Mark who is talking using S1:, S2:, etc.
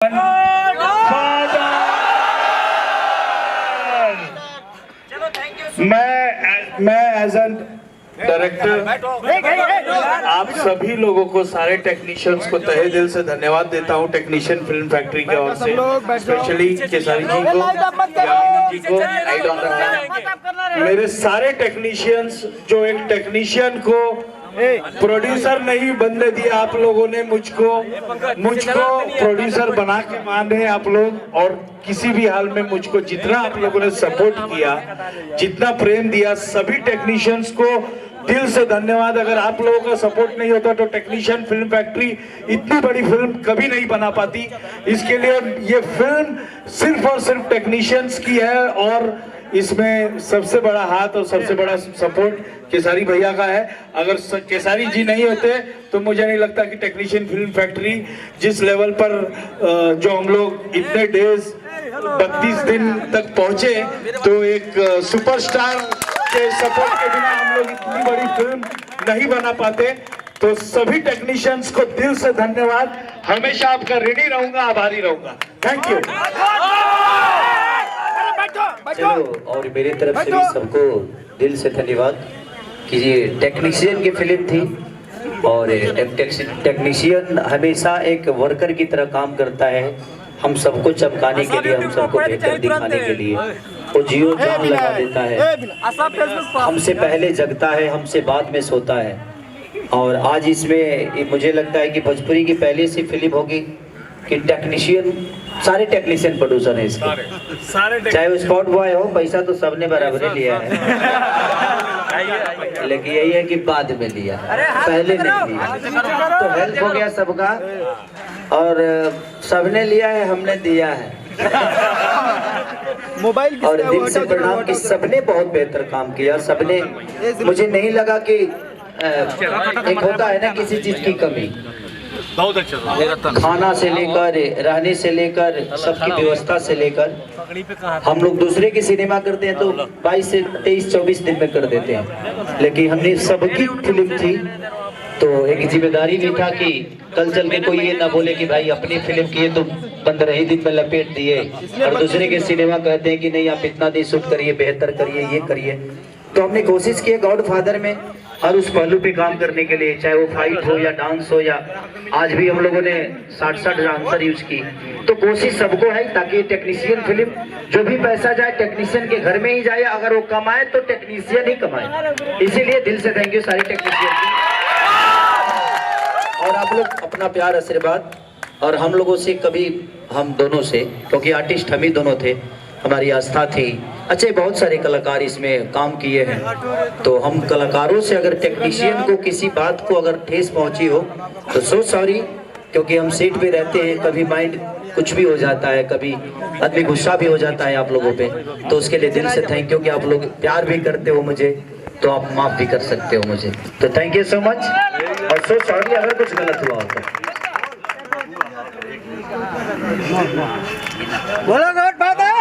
S1: मैं as an director आप सभी लोगों को, सारे टेक्नीशियंस को तहे दिल से धन्यवाद देता हूं। टेक्नीशियन फिल्म फैक्ट्री की ओर से स्पेशली केसारी जी को, यामिनी जी को, मेरे सारे टेक्नीशियंस जो एक टेक्नीशियन को प्रोड्यूसर नहीं बनने दिया आप लोगों ने, मुझको प्रोड्यूसर बना के माने आप लोग। और किसी भी हाल में मुझको जितना आप लोगों ने सपोर्ट किया, जितना प्रेम दिया, सभी टेक्नीशियंस को दिल से धन्यवाद। अगर आप लोगों का सपोर्ट नहीं होता तो टेक्नीशियन फिल्म फैक्ट्री इतनी बड़ी फिल्म कभी नहीं बना पाती। इसके लिए ये फिल्म सिर्फ और सिर्फ टेक्नीशियंस की है और इसमें सबसे बड़ा हाथ और सबसे बड़ा सपोर्ट केसारी भैया का है। अगर केसारी जी नहीं होते तो मुझे नहीं लगता कि टेक्नीशियन फिल्म फैक्ट्री जिस लेवल पर जो हम लोग इतने डेज 32 दिन तक पहुंचे, तो एक सुपरस्टार के सपोर्ट के बिना हम लोग इतनी बड़ी फिल्म नहीं बना पाते। तो सभी टेक्नीशियंस को दिल से धन्यवाद। हमेशा आपका रेडी रहूंगा, आभारी रहूंगा। Thank you.
S2: चलो, और मेरी तरफ से भी सबको दिल से धन्यवाद कि ये टेक्नीशियन की फिल्म थी और टेक्नीशियन हमेशा एक वर्कर की तरह काम करता है, हम सबको चमकाने के लिए, हम सबको बेहतर दिखाने के लिए वो जियो जान लगा देता है। हमसे पहले जगता है, हमसे बाद में सोता है। और आज इसमें मुझे लगता है कि भोजपुरी की पहली सी फिल्म होगी कि टेक्नीशियन, सारे टेक्नीशियन प्रोड्यूसर हैं इसके, चाहे वो स्पॉट बॉय हो, पैसा तो सबने बराबर लिया है लेकिन यही है कि बाद में लिया, पहले नहीं लिया। तो हेल्प हो गया सबका और सबने लिया है, हमने दिया है मोबाइल। और दिल से प्रणाम कि सबने बहुत बेहतर काम किया। सबने, मुझे नहीं लगा कि एक होता है ना किसी चीज की कमी,
S3: बहुत अच्छा,
S2: खाना से लेकर, रहने से लेकर, सबकी व्यवस्था से लेकर। हम लोग दूसरे की सिनेमा करते हैं तो 22 से 23-24 दिन में कर देते हैं, लेकिन हमने सबकी फिल्म थी तो एक जिम्मेदारी भी था कि कल चल के कोई ये ना बोले कि भाई अपनी फिल्म किए तो 15 ही दिन में लपेट दिए और दूसरे के सिनेमा कहते हैं कि नहीं आप इतना दिन शूट करिए, बेहतर करिए, ये करिए। तो हमने कोशिश की गॉडफादर में हर उस पहलू पे काम करने के लिए, चाहे वो फाइट हो या डांस हो, या आज भी हम लोगों ने 60 डांसर यूज की। तो कोशिश सबको है ताकि टेक्नीशियन फिल्म जो भी पैसा जाए टेक्नीशियन के घर में ही जाए, अगर वो कमाए तो टेक्नीशियन ही कमाए। इसीलिए दिल से थैंक यू सारी टेक्नीशियन की। और आप लोग अपना प्यार, आशीर्वाद, और हम लोगों से कभी, हम दोनों से, क्योंकि आर्टिस्ट हम ही दोनों थे, हमारी आस्था थी। अच्छे बहुत सारे कलाकार इसमें काम किए हैं, तो हम कलाकारों से अगर टेक्नीशियन को किसी बात को अगर ठेस पहुंची हो तो सो सॉरी, क्योंकि हम सीट पे रहते हैं, कभी माइंड कुछ भी हो जाता है, कभी आदमी गुस्सा भी हो जाता है आप लोगों पे। तो उसके लिए दिल से थैंक यू कि आप लोग प्यार भी करते हो मुझे, तो आप माफ भी कर सकते हो मुझे। तो थैंक यू सो मच और सो सॉरी अगर कुछ गलत हुआ हो तो।
S4: बोलो गॉडफादर।